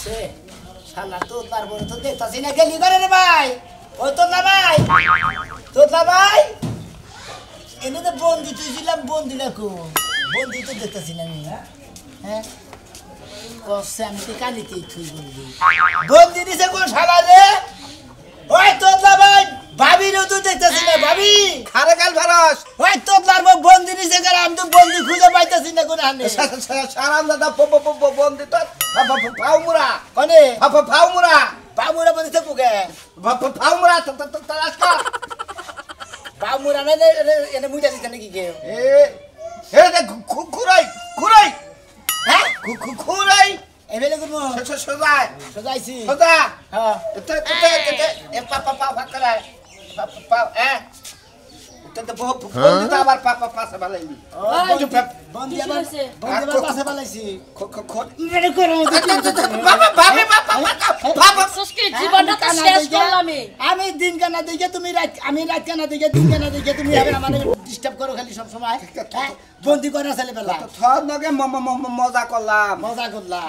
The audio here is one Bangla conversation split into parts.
সে শালা তো তারপরে তো দেখতাছি না গেলি করে রে ভাই ও তোতলা ভাই এনে তো বন্দি তুইছিলাম বন্দি দেখো বন্দি তো দেখতাছি না আমি হ্যাঁ কসে আমি তো কালিতেই থুই বলবি বন্দি দিছে কোন শালা রে ওই তোতলা ভাই ভাবিরও তো দেখতাছি না ভাবি খারে গাল ভারস ওই তোতলার বন্দি দিছে করে আমি তো বন্দি খুঁজে পাইতাছি না কোন হানে সারাম দাদা বন্দি তো ফাউমুরা কোনে ফাউমুরা বন্দি থাকবো কে ফাউমুরা তালাশ কর বামুরা না এনে মুইটা দিতে নাকি কেউ এ ঘুরাই হ্যাঁ ঘুরাই এবেলে গুমো সোজাই সোজাইছি সোজা হ্যাঁ এ পা করে পা তো বন্দি তো আবার পাশে বালাইলি বন্দি আবার পাশে পালাইছি ইরে করো বাবা সস্কে জীবনটা তো শেষ করলাম আমি দিন কানা দেখে তুমি আমি রাত কানা দেখে দিন কানা দেখে তুমি হবে আমাদের ডিস্টার্ব করো খালি সব সময় বন্দি করে ছেলে বেলা থর নগে মজা করলাম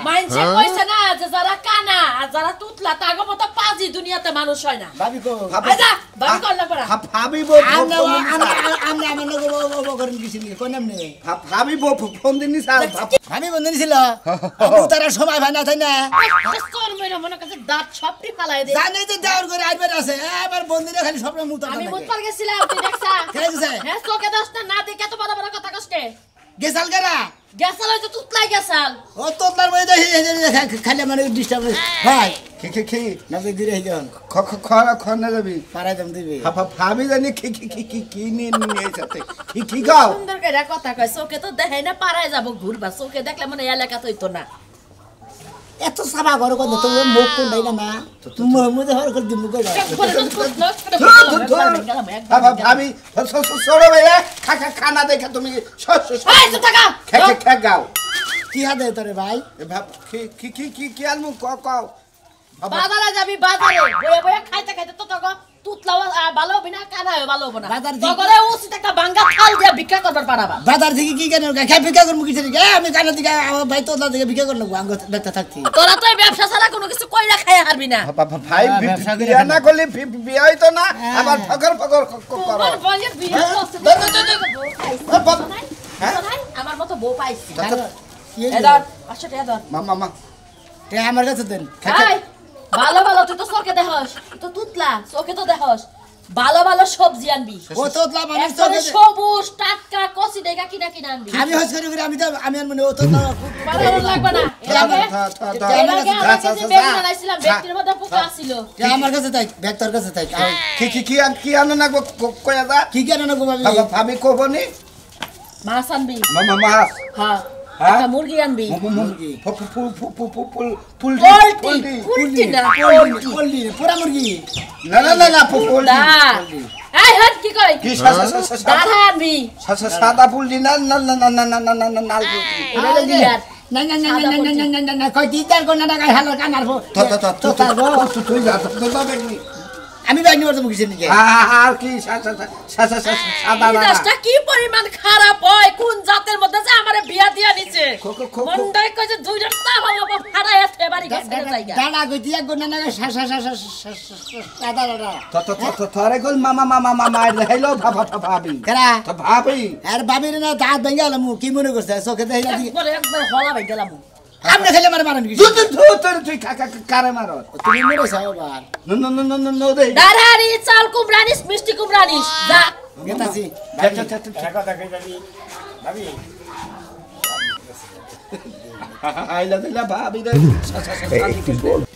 মাইনসে কইছে না যে যারা কানা আর যারা তুতলা তাগো মতো পাজি দুনিয়াতে মানুষ হয় না ভাবি কো আজা ভাবি করলা পড়া ভাবিব আমরা আমার লোক করেন কিছু নেই কোন নাম নেই ভাবিব ফোন দিনি স্যার আমি বন্ধু ছিল তারা সময় ভাই না তাই না কর মেরে মনে কাছে দাঁত সবটি ফালাই দে জানে যে দেওয়ার করে আইবার আছে এবার বন্ধুরা খালি সব মুতা আমি মুতপার গেছিলাম তুই দেখছা কে গেছে হ্যাঁ তোকে দশটা না দেখে এত বড় বড় কথা কষ্টে গেছাল কেরা গেছাল হইতো তুতলাই গেছাল ও তোতলার বই দেখি খালি মানে ডিস্টার্ব ভাই কি না তুই দিরে হইজন খনা যাবি পারাই দাম দিবি ভাবি জানি কি নিয়ে সাথে কি গাও সুন্দর করে কথা কয় চোখে তো দেখাই না পারায় যাব ঘুরবা চোখে দেখলে মনে এলাকা তো হইতো না এত সাবা ঘর কত তো মুখ কোন নাই না তুমি মুদে হর করে দিমু কই ভাবি সরো ভাইয়া খানা দেখে তুমি খা গাও কি হাতে তোরে ভাই কি আনমু কও বাজারে যাবি বাজারে বয়ে বয়ে খাইতে খাইতে তো তখন তুতলাও ভালো হবে না কানা ভালো হবে না বাজার তগরে উচিত একটা ভাঙ্গা থাল দিয়ে ভিক্ষা করবার পারাবা বাজার থেকে কি কেন খাই ভিক্ষা করমু কিছু রে আমি কানা দিকে ভাই তোতলা থেকে ভিক্ষা করলো আঙ্গ দেখতে থাকতি তোরা তো এই ব্যবসা ছাড়া কোনো কিছু কইরা খাইয়া হারবি না ভাই বিয়া না করলে বিয়া হইতো না আবার ফকর করো তোমার বলে বিয়ে করতে আমার মতো বউ পাইছি এদার 500 টাকা দাও মামা তে আমার কাছে দেন ভালো ভালো তুই তো চোখে দেখস তুই তো তুতলা চোখে তো দেখস ভালো ভালো সবজি আনবি ও তোতলা মানে চোখে সবুজ টাটকা কচি দেখা কিনা কিনা আনবি আমি হস করে আমি তো আমি মানে ও তোতলা ভালো লাগবে না বানাইছিলাম ব্যক্তির মধ্যে পোকা ছিল আমার কাছে তাই ব্যাগ তোর কাছে তাই কি আনো না কয়া দা কি কেন না গো ভাবি কবনি মাছ আনবি মামা মাছ হ্যাঁ একটা মুরগি আনবি মুরগি পুলটি না পোল্ট্রি পুরা মুরগি না পুলটি এই হট কি কই কি দাঁড়া আনবি সাদা পুলটি না লাল পুলটি না না না না না না না না কই দিদার কোন না গায় হালো কানার তুই যা তো দেখনি আমি বাইনি বলতে মুখে নিয়ে আর কি সাদা না কি পরিমাণ খারাপ হয় কোন জাতের মধ্যে যে আমারে বিয়া দিয়া নিছে মন্ডাই কই যে দুইজন তা বাবা ফাড়ায় আছে বাড়ি গেছে জায়গা দাদা কই দিয়া কোন না সাদা দাদা থরে কল মামা হেলো ভাবি কেরা তো ভাবি আর ভাবির না দাঁত ভেঙে গেল মু কি মনে করছে চোখে দেখিলা দি একবার হলা ভাই গেলাম আপনি খেলে মারেন কি তুই কারে মারো তুমি মরে যাও বার নো দে দাঁড়ারি চাল কুমড়ানিস মিষ্টি কুমড়ানিস যা গেতাছি টাকা দেখাই যাবি ভাবি আইলা দিলা ভাবি রে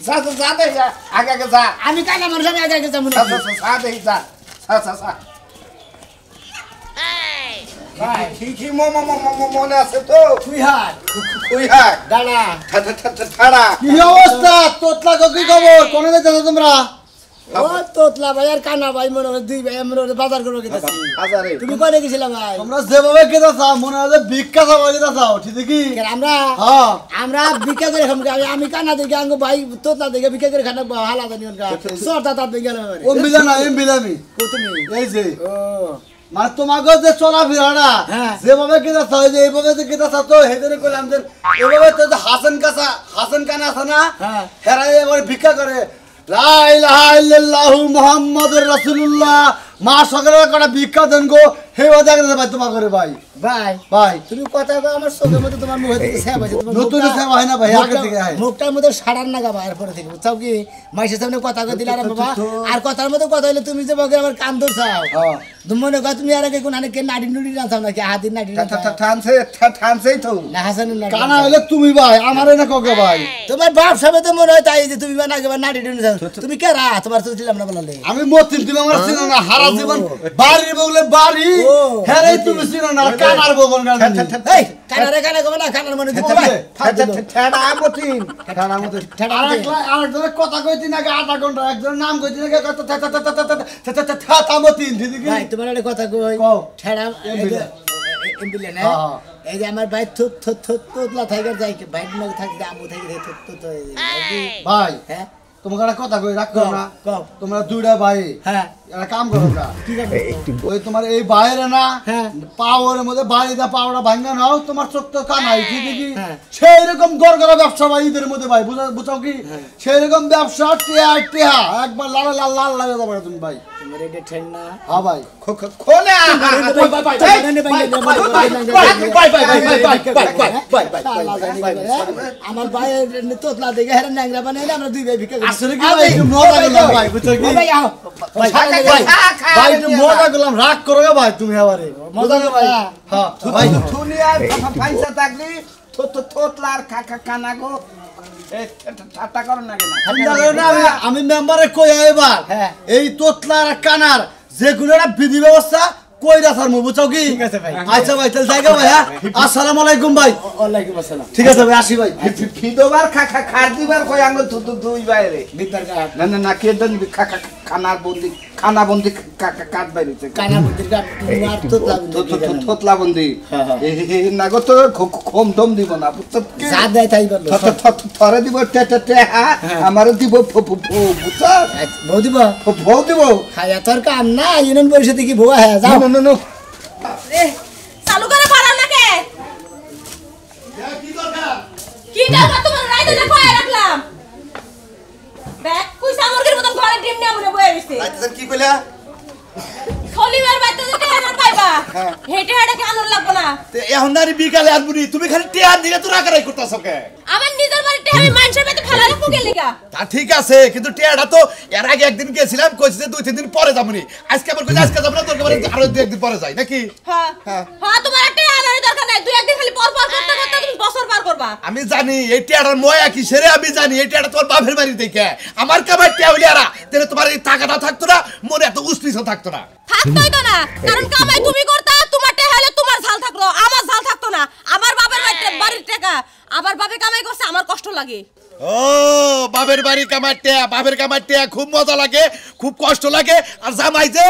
যা আগে যা আমি কানা মানুষ আমি আগে যাবো না যা কি মনে আছে তো তুই হাত দাঁড়া ছাড়া কি অবস্থা তোতলা কি খবর কোনে যাচ্ছ তোমরা ও তোতলা ভাই আর কানা ভাই মনে হয় দুই ভাই আমরা বাজার করবো গেতাছি বাজারে তুমি কোনে গেছিলা ভাই তোমরা যেভাবে কেদা চাও মনে হয় ভিক্ষা চাওয়া যেটা চাও ঠিক কি আমরা হ্যাঁ আমরা ভিক্ষা করে খাম আমি কানা দেখে আঙ্গ ভাই তোতলা দেখে ভিক্ষা করে খানা হালা জানি সরতা তার দেখে গেল ও মিলা না এম বিলামি তুমি এই যে ও মানে তোমাকে যে চলাফেরাটা যেভাবে কেটে চাও যে এইভাবে যে কেটে চাও তো সেজন্য কইলাম যে এইভাবে তো যে হাসান কানা আছে না হেরা এবার ভিক্ষা করে লা ইলাহা ইল্লাল্লাহু মুহাম্মাদুর রাসূলুল্লাহ মা সকলের কটা ভিক্ষা দেন গো হেবা দেখতে ভাই তোমার করে ভাই ভাই তুমি কথা কও আমার চোখের মধ্যে তোমার মুখে থেকে সেবা আছে তোমার নতুন সেবা হয় না ভাই আগে থেকে হয় মুখটার মধ্যে সাড়ার না গাবা এরপরে থেকে বুঝছাও কি মাইশের সামনে কথা কই দিলা রে বাবা আর কথার মধ্যে কথা হইলে তুমি যে বগে আমার কান ধরছাও তুমি মনে কর তুমি আর আগে কোন আনে কে নাড়ি নুড়ি রাঁধাও নাকি হাতির নাড়ি ঠানছেই তো না হাসানের নাড়ি কানা হইলে তুমি ভাই আমারে না কগে ভাই তোমার বাপ সামনে তো মনে হয় তাই যে তুমি না আগে নাড়ি নুড়ি তুমি কে রা তোমার তো দিলাম না বলালে আমি মতিন তুমি আমার চিনো না হারা জীবন বাড়ি বগলে বাড়ি হেরাই তুমি চিনো না কানার বগল গান এই কানারে কানে কবে না কানার মনে দিতে ভাই আরেকজনের কথা কইতি নাকি আধা ঘন্টা একজনের নাম কইতি নাকি থামতিন ভাই তোমার একটা কথা কই ঠেড়া এমবিলে না এই যে আমার ভাই থুত থুত থুত তোতলা থাইগার যাই ভাই মধ্যে থাকি আমু থাকি থুত থুত ভাই হ্যাঁ তোমাকে একটা কথা কই রাখো না তোমরা দুইটা ভাই হ্যাঁ একটা কাম করো না ঠিক আছে ওই তোমার এই বাইরে না হ্যাঁ পাওয়ারের মধ্যে বাড়িটা পাওয়াটা ভাঙা নাও তোমার চোখ তো কানাই ঠিক কি সেই রকম গড়গড়া ব্যবসা ভাই ঈদের মধ্যে ভাই বুঝাও কি সেই রকম ব্যবসা টিয়া একবার লাল লাল লাল লাগে যাবে তুমি ভাই তোমার এটা ঠেন না হ্যাঁ ভাই খোলে আমার ভাই তোতলা দেখে হেরা ন্যাংরা বানাই না আমরা দুই ভাই ভিক্ষা আসলে কি ভাই একটু মজা করলাম ভাই বুঝছো কি ভাই আও ভাই একটু মজা করলাম রাগ করো ভাই তুমি আবারে মজা করো ভাই হ্যাঁ ভাই দুনিয়ার পয়সা থাকলি থোতলার কানা গো ঠাট্টা করো না কেন আমি মেম্বারে কই এবার এই তোতলার কানার যে গুলোটা বিধি ব্যবস্থা কইরা স্যার বুঝছো কি ঠিক আছে ভাই আচ্ছা ভাই তাহলে জায়গা ভাই হ্যাঁ আসসালামু আলাইকুম ভাই ওয়ালাইকুম আসসালাম ঠিক আছে ভাই আসি ভাই ফিদোবার খার দিবার কই আঙ্গ দুই বাইরে বিদ্যার কাট না কে দেন খানা বন্দি কাট বাইরেছে কানা বুদ্ধির কাট মার তোতলা থোতলা বন্দি না গো তো খম দম দিব না যা দেয় তাই বললো থরে দিব আমার দিব বুঝছ বউ দিব বউ দিব খায়া তোর কাম না ইউনিয়ন পরিষদে কি ভুয়া হ্যাঁ যাও নো চালু করে পারাও নাকি কি দরকার তোমার রাইতে দেখো রাখলাম দেখ কুইসা মুরগির মতন ঘরে ডিম নিয়ে মনে বয়ে গেছে আচ্ছা কি কইলা শনিবার বাইতে যেতে হেরার পাইবা হেটে হেটে কি আনন্দ লাগবে না এখন নারী বিকালে আসবি তুমি খালি টিয়ার দিকে তো রাগারাই করতেছ কে আমার নিজের বাড়িতে আমি মানুষের বাড়িতে ফেলা রাখবো কে লিগা তা ঠিক আছে কিন্তু টিয়াটা তো এর আগে একদিন গেছিলাম কইছে যে 2-3 দিন পরে যাবনি আজকে আবার কইছে আজকে যাব না তোর আরো 2-1 দিন পরে যাই নাকি হ্যাঁ হ্যাঁ তোমার একটা আনার দরকার নাই দুই একদিন খালি পর পর করতে করতে তুমি বছর পার করবা আমি জানি এই টিয়াটার ময়া কি সেরে আমি জানি এই টিয়াটা তোমার বাপের বাড়ি থেকে আমার কামার টিয়া হইলে আরা তাহলে তোমার এই টাকাটা থাকতো না মনে এত উস্পিস থাকতো না থাকতোই তো না কারণ কামাই তুমি করতা তোমার টাকা হলে তোমার ঝাল থাকলো আমার ঝাল থাকতো না আমার বাবার বাড়ির টাকা আবার বাপে কামাই করছে আমার কষ্ট লাগে ও বাপের বাড়ি বাপের কামারটিয়া খুব মজা লাগে খুব কষ্ট লাগে আর জামাই যে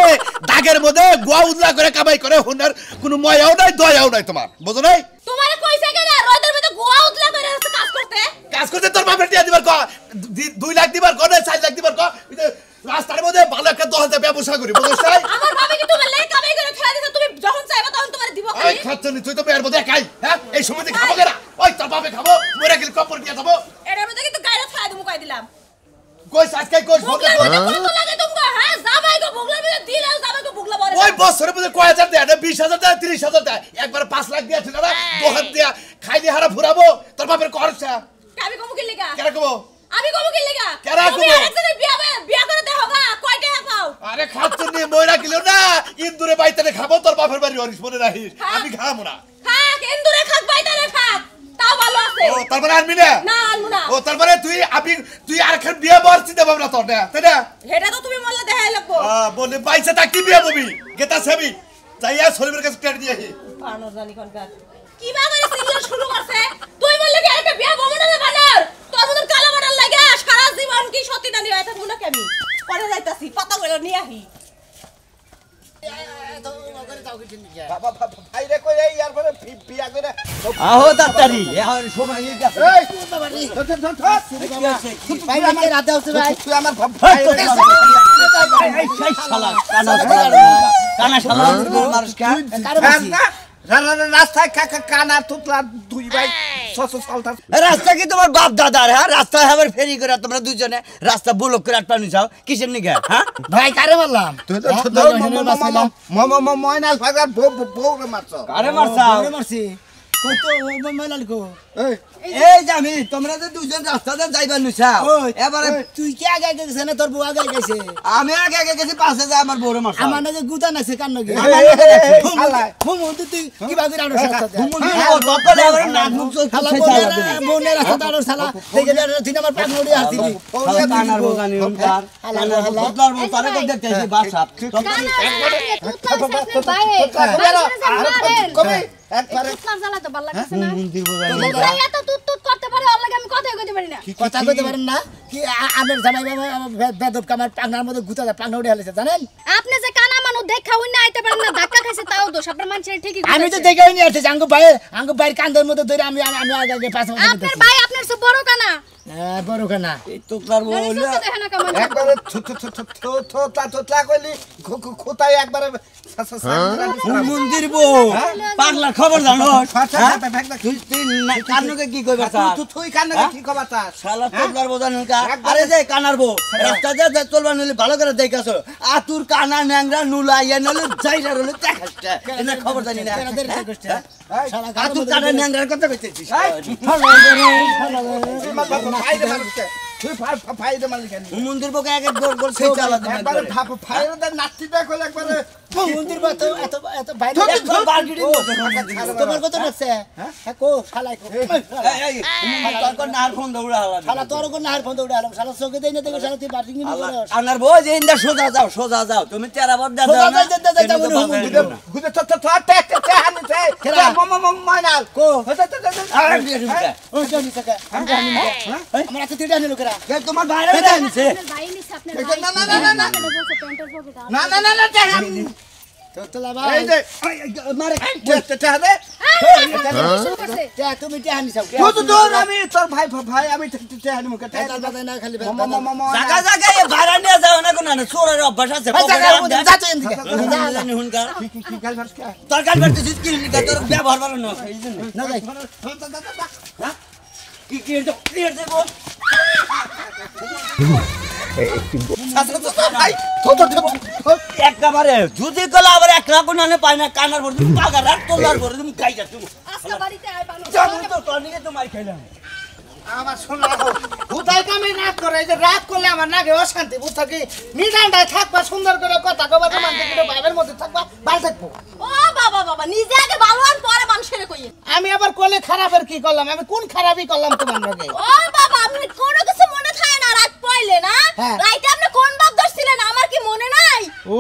দাগের মধ্যে গোয়া উদলা করে কামাই করে হুনার কোনো ময়াও নাই দয়াও নাই তোমার বুঝো নাই তোমারে কইছে কেন রোদের মধ্যে গোয়া উদলা করে কাজ করতে তোর বাপের টিয়া দিবার ক 2 লাখ দিবার ক না 4 লাখ দিবার ক রাস্তার মধ্যে ভালো একটা 10,000 ব্যবসা করি বুঝছ নাই আমার বাবা কি তোমার লাই কামাই করে ফেলা দিছে তুমি যখন চাইবা তখন তোমারে দিব খালি ওই খাচ্ছনি তুই তো বের মধ্যে খাই হ্যাঁ এই সময় খাবো কেনা ওই তোর বাপে খাবো মরে গেল কপর দিয়া যাবো এর মধ্যে কিন্তু গায়রা ফেলা দিমু কই দিলাম কই আজকে কই কত লাগে তুমি হ্যাঁ জামাই গো বুগলা মধ্যে দিলাও জামাই গো বুগলা বলে ওই বছরের মধ্যে কয় হাজার দেয় 20,000 দেয় 30,000 দেয় একবার 5 লাখ দিয়েছিল না 2 দিয়া খাইলি হারা ফুরাবো তোর বাপের খরচা আমি কমু কি লাগা কেন কমো আমি কমু কি লাগা তুমি আরেকজনের বিয়া করে দেও গা কয় টাকা পাও আরে খাচ্ছনি মইরা গেল না ইন্দুরে বাইতারে খাবো তোর বাপের বাড়ি হরিস মনে রাখিস আমি খাবো না হ্যাঁ ইন্দুরে খাক বাইতারে খাক তাও ভালো আছে ও তারপরে আনবি না না আনবো না ও তারপরে তুই আরেকখান বিয়ে বলছিস দেব না তোর তাই না এটা তো তুমি বললে দেখাই লাগবো বলে বাইসে থাকি বিয়ে ববি গেতা সেবি যাইয়া শরীরের কাছে টেট দিয়ে পানো জানি কোনকার কি বাবা রে সিরিয়াল শুরু করছে তুই বললে কি একটা বিয়ে বমু না বানার তোর মতন কালা বানার লাগা সারা জীবন কি সত্যি না নিয়ে থাকবো না কেমি পরে যাইতাছি পাতা করে নিয়ে আহি বাবা ভাই রে কই এই ইয়ার পরে বিয়া করে আহো তাড়াতাড়ি এখন সময় হয়ে গেছে এই ভাই আমাকে রাতে হচ্ছে ভাই তুই আমার ভাই এই শালা কানা কানা শালা মানুষ কা কারে বলছি? রাস্তায় কানা তুতলা দুই ভাই চলতা রাস্তা কি তোমার বাপ দাদার হ্যাঁ রাস্তায় আবার ফেরি করে তোমরা দুজনে রাস্তা ব্লক করে আটপানি যাও কিসের নিগে হ্যাঁ ভাই কারে বললাম তুই তো ময়নাল ফাজার বউ মারছ কারে মারছাও কারে মারছি কই তো ময়নাল কো এই যে আমি তোমরা যে দুজন রাস্তাতে যাইবার নিছাও ওই এবারে তুই কি আগে আগে গেছে না তোর বউ আগে গেছে আমি আগে আগে গেছি পাশে যায় আমার বউরে মারছাও আমার নাকি গুতা নাছে কান নাকি শালা তুই কি বাগির আড়ো সাথে ততলে আমার নাক মুখ চোখ শালা বোনের রাস্তা আড়ো শালা দেখে তুই আমার পাক নড়ি আসিলি কানার বোগানি হুনকার কানার বদলার বল তারে কই দেখতেছি বাসা কবে কথা কইতে পারেন না কি আমের জামাই বেদব কামার পাংনার মধ্যে গুতা পাংনা উড়ে হালেছে জানেন আপনি যে কানা মানুষ দেখা হই না আইতে পারেন না ধাক্কা খাইছে তাও দোষ আপনার মানুষের ঠিকই আমি তো দেখে হইনি আসছে আঙ্গু ভাইয়ের কান্দের মধ্যে ধরে আমি আগে আগে পাঁচ মাস আপনার ভাই আপনার সব বড় কানা বড় কানা এই তোকলার বউ হইলো দেখে না কেমন একবারে থোতলা কইলি খোতায় একবারে মন্দির বউ পাগলা খবর জানো তুই কানুকে কি কইবা তুই কানে কি খবর তা শালা তোকলার বোঝান আরে যে কানার বউ রাস্তা যা চলবা নলি ভালো করে দেখাছো আতুর কানা ন্যাংরা নুলা ইয়া নলে যাইরা রলে দেখাচ্ছে এনা খবর জানি না শালা আতুর কানা ন্যাংরার কথা কইতেছিস তুই ফাইদে মারলি কেন মন্দির বউকে এক এক গোল গোল সেই চালা একবারে ফাইদে নাচতে কইলে একবারে মন্দির বা তো এত এত বাইরে তোমার কত লাগছে হ্যাঁ কো শালাই কো এই তোর নার ফোন দৌড়া হলা শালা তোর কোন নাহার ফোন উড়ে আলাম শালা চোখে দেই না দেখো শালা তুই বাটিং নি করস আনার বউ যে ইন্দা সোজা যাও তুমি তেরা বদ দাও সোজা যাও মনে হুম গুদে তে হানিতে ময়নাল কো আরে দিয়ে ঢুকা ও জানি সাকা আমরা এত তিড়া নিল করা তোমার বাইরে আনছে আপনার ভাই নিছে আপনার না তোলা ভাই এই যে মারে তে হাদে তে তুমি তে হানি চাও তুই তো আমি তোর ভাই আমি তে হানি মুকে তে কাল বাজায় না খালি জায়গা জায়গা এ ভাড়া নিয়ে যাও না কোন না চোরের অভ্যাস আছে যা তো এদিকে জানি হুনকার কি কাল ভাস কে তোর কাল করতেছিস কি নিকা তোর ব্যবহার ভালো না এই জন্য না যাই কি ক্লিয়ার দেব ভাই একবারে যদি কলা আবার এক লাখ না পায় না কানার ভর তুমি পাগার রাত তোলার ভর তুমি গাইছা তুমি আজকে বাড়িতে আই বানো জানো তো তোর নিকে তো মার খাইলাম আমার শোনা হুদাই কামে রাত করে এই যে রাত করলে আমার নাকে অশান্তি বুঝছো কি নিদানটায় থাকবা সুন্দর করে কথা কবা তোমার দিকে বাইরের মধ্যে থাকবা ভালো থাকবো ও বাবা নিজে আগে ভালো আর পরে মানুষের কইয়ে আমি আবার কোলে খারাপের কি করলাম আমি কোন খারাপই করলাম তোমার লগে ও বাবা আপনি কোনো কিছু মনে থাকে না রাত পড়লে না হ্যাঁ। রাইতে আপনি কোন বাপ ধরছিলেন আমার কি মনে নাই ও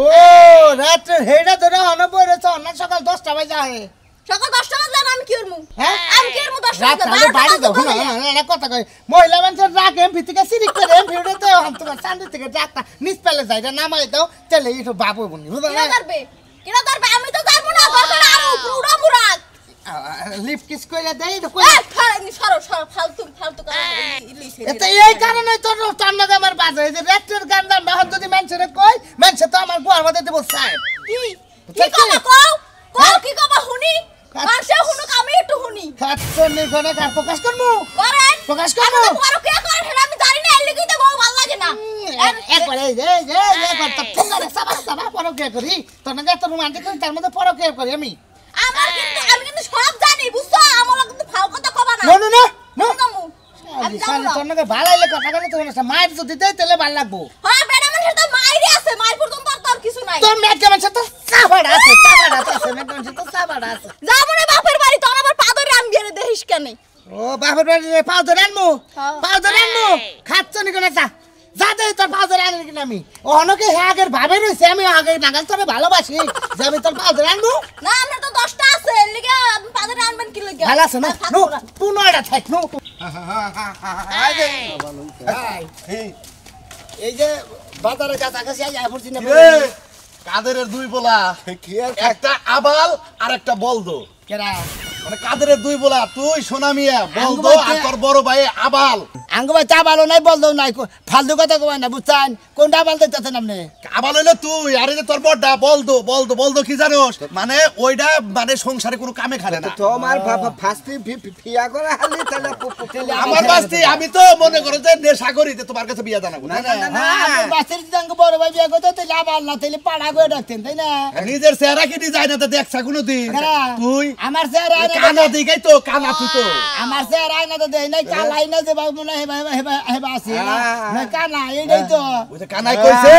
রাত্রে হেডা ধরে অনবর রয়েছে অন্য সকাল 10টা বাজে আহে সকাল 10টা বাজলে আমি কি করমু হ্যাঁ? আমি কি করমু 10টা রাত বাজলে আলো বাইরে দাও না কথা কই মহিলা মানুষের রাগ এমপি থেকে সিরিক করে এমপি উঠে হাম তোমার চান্দি থেকে ডাকটা নিচ পেলে যায় নামাই দাও তাহলে একটু বাবু বনি বুঝলা কিরা করবে আমি তো যাবো না দরকার আরো পুরো মুরাদ লিপ কিস কইরা দেই তো সরো ফালতু ইলিশ এতে এই কারণে তোর টান্নাতে আমার বাজে এই যে রেস্টের গান্ডা বাহন যদি মানুষের কই মানুষ তো আমার গোয়ার মধ্যে দেব সাহেব কি কবা কও কি কবা হুনি মানুষে হুনুক আমি একটু হুনি খাচ্ছর নি কোনে কার প্রকাশ করমু করেন প্রকাশ করমু বড় কে করে সেটা আমি জানি না এর লিগেই তো বউ ভালো লাগে না একবার এই যে একবার তো ফিঙ্গারে সাবা পরকে করি তোর না তোর রোমান্টিক করি তার মধ্যে পরকে করি আমি আমি কিন্তু সব জানি বুঝছো আমার কিন্তু ফাও কথা কবা না নো আমি শালি জানি তোর নাকি ভালো হইলে কথা বলে তোমার সাথে মায়ের যদি দেই তাহলে ভালো লাগবো হ্যাঁ বেটা মানুষের তো মাইরে আছে মাইর পর্যন্ত আর কিছু নাই তোর মেয়ে কেমন সাথে সাবাড় আছে মেয়ে কেমন সাথে সাবাড় আছে যাবো না বাপের বাড়ি তোর আবার পা ধরে আমি গেলে দেখিস কেন ও বাপের বাড়ি পাও ধরে আনমু খাচ্ছ নি কোনে যা দে তোর পাও ধরে আনি কিনা আমি অনেকে আগের ভাবে রইছে আমি আগে নাগাল তোরে ভালোবাসি যে আমি তোর পাও ধরে আনমু না আমরা তো 10টা আছে এর লিগে আপনি পা ধরে আনবেন কি লাগে ভালো আছে না নো পুনয়টা থাক নো এই যে বাজারে কাছাকাছি আই পড়ছি না কাদেরের দুই বলা একটা আবাল আর একটা বলদো কেরা মানে কাদেরের দুই বলা তুই সোনা মিয়া বলদো আর তোর বড় ভাই আবাল আঙ্গ ভাই চা ভালো নাই বলতো নাই ফালতু কথা কই না বুঝছেন কোনটা ভালো দেখতেছেন আপনি আবার হইলো তুই আরে যে তোর বড়টা বলতো কি জানোস মানে ওইটা মানে সংসারে কোনো কামে খালে না তোমার ফাস্টি ফিয়া করে হালি তাহলে আমার বাস্তি আমি তো মনে করো যে নেশা করি যে তোমার কাছে বিয়া জানাবো না আপনি বাসের যদি আঙ্গ বড় ভাই বিয়ে করতে তাহলে আবার না তাহলে পাড়া করে ডাকতেন তাই না নিজের চেহারা কি ডিজাইন তো দেখছা কোনোদিন তুই আমার চেহারা কানা দিগাই তো কানা তুই তো আমার চেহারা আয়না তো দেই নাই কালাই না যে বাবু না হেবা আছে না কানা এইটাই তো ওই যে কানাই কইছে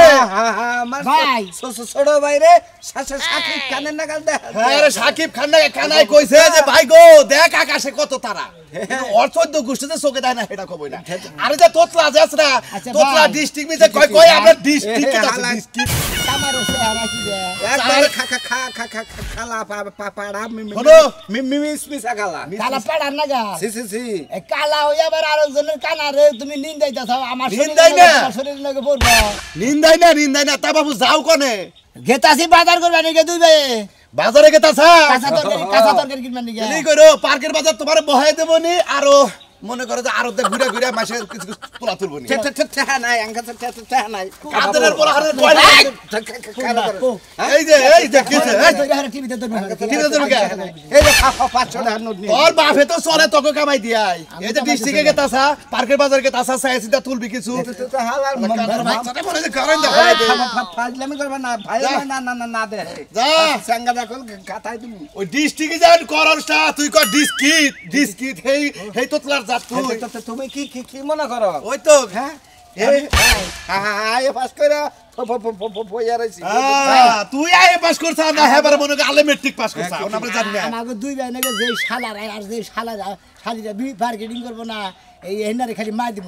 আমার ভাই ছোট ভাইরে সাকিব কানের নাগাল দেখ আরে সাকিব খান না কানাই কইছে যে ভাই গো দেখ আকাশে কত তারা অর্থ গোষ্ঠীতে চোখে দেয় না এটা কবই না আরে যে তোতলা যাস না তোতলা ডিস্ট্রিক্ট মিতে কই আমরা ডিস্ট্রিক্ট আছে ডিস্ট্রিক্ট আমার চেহারা কি রে একবার খালা পাড়া হলো মিসমিসা খালা কালা পাড়া না গা সি এ কালা হই আবার আরেকজনের কানা রে তুমি নিন্দাইতাছ আমার নিন্দাই না। শরীর লাগে পড়বা নিন্দাই না তা বাবু যাও কোনে গেতাছি বাজার করবা নাকি দুই ভাই বাজারে গেতাছা কাঁচা তরকারি কিনবা নাকি কি করো পার্কের বাজার তোমারে বহাই দেবনি আরো মনে করো যে আরো ঘুরে ঘুরে মাসে কিছু পোলা তুলবনি নাই আঙ্গাতে নাই কাদের পোলা হারে কয়লা এই যে কিছে টিভিতে তো কি দেব কে এই যে 500 টাকা নোট নিয়ে তোর বাপে তো চলে তোকে কামাই দিয়াই এই যে ডিস্ট্রিক্টে গেতাছা পার্কের বাজার গেতাছা সাইসিটা তুলবি কিছু হালাল বাচ্চাটা মনে যে করেন দেখো ফাজলামি করবা না ভাই না দে যা সাঙ্গা দেখো কাটাই তুমি ওই ডিস্ট্রিক্টে যান করসটা তুই কর ডিস্কিট হেই তোতলার জাত তুই তুমি কি মনে করো ওই তো হ্যাঁ এই পাস করে বইয়া রইছি তুই আইএ পাস করছ না হেবার মনে করে আলে মেট্রিক পাস করছ আমরা জানি না আমাকে দুই ভাই নাকি যে শালার আর যে শালারা শালিরা মার্কেটিং করবো না এই হেনারে খালি মার দিব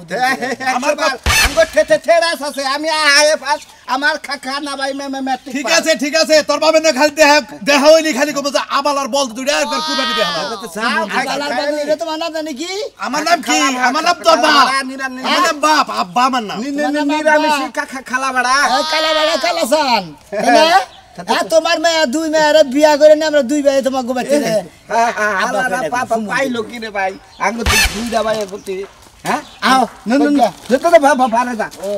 আমার আঙ্গ ঠেড়া আছে আমি আয়ে পাস আমার খানা ভাই ম্যাট্রিক ঠিক আছে তোর বাবা না খালি দেখা হইনি খালি কবে যে আবালার বল দুইটা একবার কুবানি দে শালার তোমার নাম জানি কি আমার নাম কি আমার নাম তোর বাপ আমার নাম বাপ আব্বা আমার নাম নিরামিষ খালা বাড়া কালা বাড়া কালাসান তোমার মেয়ে দুই মেয়ের বিয়া করে নি আমরা দুই ভাই তোমার গোবাইতে আলারা পাপা পাইলো কি রে ভাই আঙ্গ তুই দুইটা ভাই গতি হ্যাঁ আও যত তো ভারে যা ও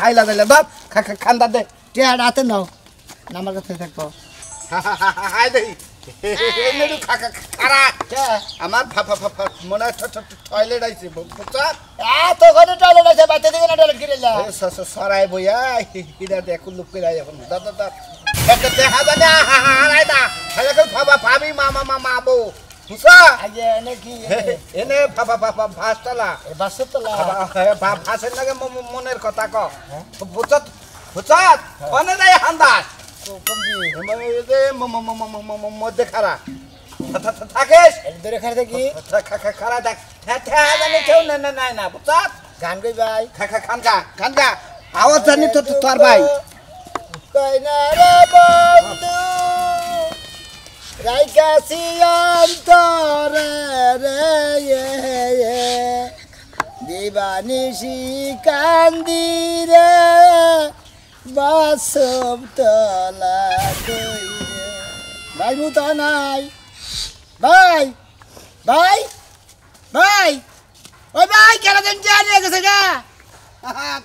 হাইলা দিলে দাও খান্দা দে টেয়ার হাতে নাও আমার কাছে থাকবো হাই দেই এনেডু খারা আমার মনে টয়লেট আইছে বুঝছা তো ঘরে টয়লেট আছে বাইতে দিকে না টয়লেট গিরে যা সরাই বইয়া ইডা দেখো লুক করে আই এখন দাদা একটা দেখা জানে হারাই দা হাইলা ভাবি মামা বউ বুঝছা আগে নাকি এনে ভাসতলা বাসতলা ভাসের লাগে মনের কথা ক বুঝছত অনে যাই হান্দাস মধ্যে খারা থাকিস ধরে খাই থাকি খারা দেখ জানি কেউ নাই না বুঝছত গান কই ভাই খানকা আওয়াজ জানি তো তোর ভাই কই না রে বন্ধু রাইকাছি অন্তরে রে দিবানিশি কান্দি রে বাসব তলা কইরে ভাই মুতা নাই ভাই ওই ভাই কেন দেন জানিয়ে গেছে গা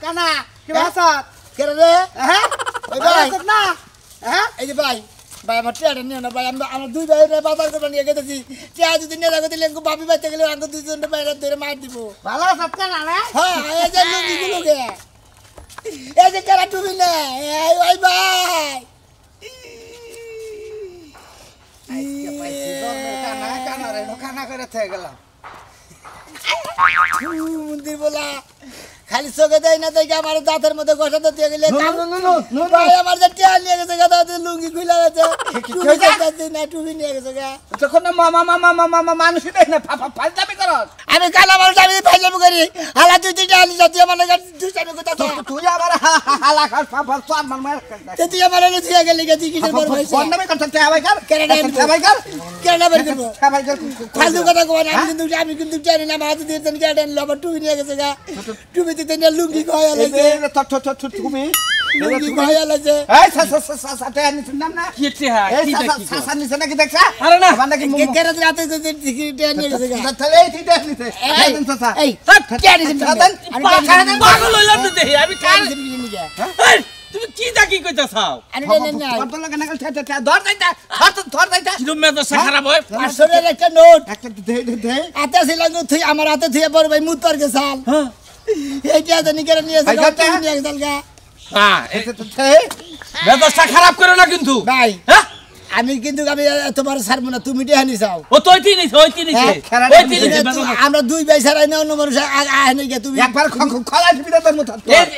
কানা কি ভাষা কেন রে হ্যাঁ ওই ভাই না হ্যাঁ এই যে ভাই আমার টিয়াটা নিয়ে না ভাই আমরা দুই ভাই বাজার করে নিয়ে গেছি টিয়া যদি নিয়ে রাখতে দিলে বাপি বাচ্চা গেলে আমাকে দুজনটা বাইরে ধরে মার দিব ভালো সৎকা না হ্যাঁ এই যে লুঙ্গিগুলো গে এই যে কেরা টুবি না ওই ভাই খানা করে থেকে গেলাম মন্দির বলা খালি চোখে দেয় না দেখে আমার দাঁতের মধ্যে গসাতে দিয়ে গেলে ভাই আমার যে টিয়া নিয়ে গেছে গা দাঁতে লুঙ্গি খুলে গেছে টুপি নিয়ে গেছে গা তখন মানুষ ফাইজলামি করস আমি কালা মানুষ আমি ফাইজলামি করি হালা তুই তিনটা আলি যাচ্ছি আমার দুষ্টামি কথা তুই আবার হালা খাস তোর মার তুই আমার তুই গেলি গেছি কিসের বড় হয়েছে বন্ডামি করছ ভাই কর কেনাডা ভাই কর কেনাডা বের করবো ভাই কর ফালতু কথা কই না আমি কিন্তু জানি না আমার হাতে দিয়ে কেনাডা নিল আমার টুপি নিয়ে গেছে গা টুপি দিতে নিয়ে লুঙ্গি খাওয়া লাগছে তুমি লুঙ্গি ভাইয়া লাগছে এই সাথে নিছেন নাম না কি টেহা এই কি দেখি সাসা নিছে নাকি দেখছা আরে না আবার নাকি কে কেন রাতে যদি টিকিট নিয়ে গেছে তাহলে এই তিনটা নিছে দেন সাসা এই কে নিছেন দাদা পাগল হইলাম না দেখি আমি কার হ্যাঁ এই, তুমি কি দেখি কইতা চাও আমি না কত লাগা নাগাল ধর যাইতা ধর যাইতা কিরম মেজাজটা খারাপ হয় 500 এর একটা নোট একটা দে হাতে ছিল তুই আমার হাতে থুয়ে বড় ভাই মুতর গেছাল হ্যাঁ এইটা জানি করে নিয়ে ভাই, এসে কত? নিয়ে গেছাল গা হ্যাঁ এই মেজাজটা খারাপ করো না কিন্তু ভাই হ্যাঁ আমি কিন্তু আমি তোমার ছাড়বো না তুমি টেহানি চাও ও তো ওই তিনিছে হ্যাঁ, খেলাটা ওই তিনিছে আমরা দুই ভাই ছাড়াই না অন্য মানুষ আহেনি গে তুমি একবার খলাই দিবি তোর মুখ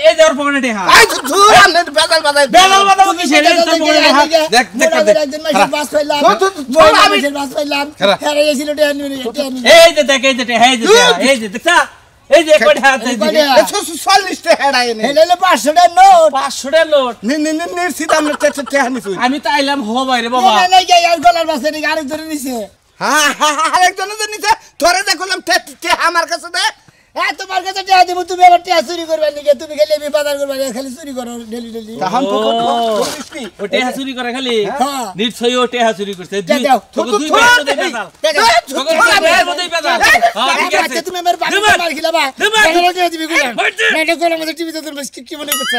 এই যে ওর পকেটে টেহা আই ধুর আমনে বেজাল বাজাই বেলাল বাদা কি সেরে তোর পকেটে টেহা দেখ দেখ দেখ একদিন মাসের বাস পাইলাম আমি মাসের বাস পাইলাম খারাপ। হেরে গেছিল টেহানি টেহানি এই যে দেখ এই যে টেহা এই যে টেহা, এই যে দেখছা এই যে কয়টা হাতে দিছে 40 টা হেডাই নে হেলে 500 টাকা নোট 500 টাকা নোট নিশ্চিত আমরা তে হানিছু আমি তো আইলাম হো বাইরে বাবা না না গে আর গলার বাসে নাকি আরেক ধরে নিছে হ্যাঁ আরেকজন নিছে তোরে যে করলাম তে আমার কাছে দে তোমার কাছে টেহা দিব তুমি আবার টেহা চুরি করবে নাকি তুমি খালি আমি বাজার করবে খালি চুরি করো ডেলি ডেলি তাহাম ও, করিস কি ও টেহা চুরি করে খালি হ্যাঁ। নিশ্চয়ই ও টেহা চুরি করছে দাও। দুই বাইরে মধ্যেই বেজাল তোকে দুই বাইরে মধ্যেই বেজাল হ্যাঁ ঠিক আছে তুমি আমার বাড়িতে মার খিলাবা দিবা। দিবি গুলা এই, বলছি। না এটা কোন আমাদের টিভিতে তুমি কি মনে করছ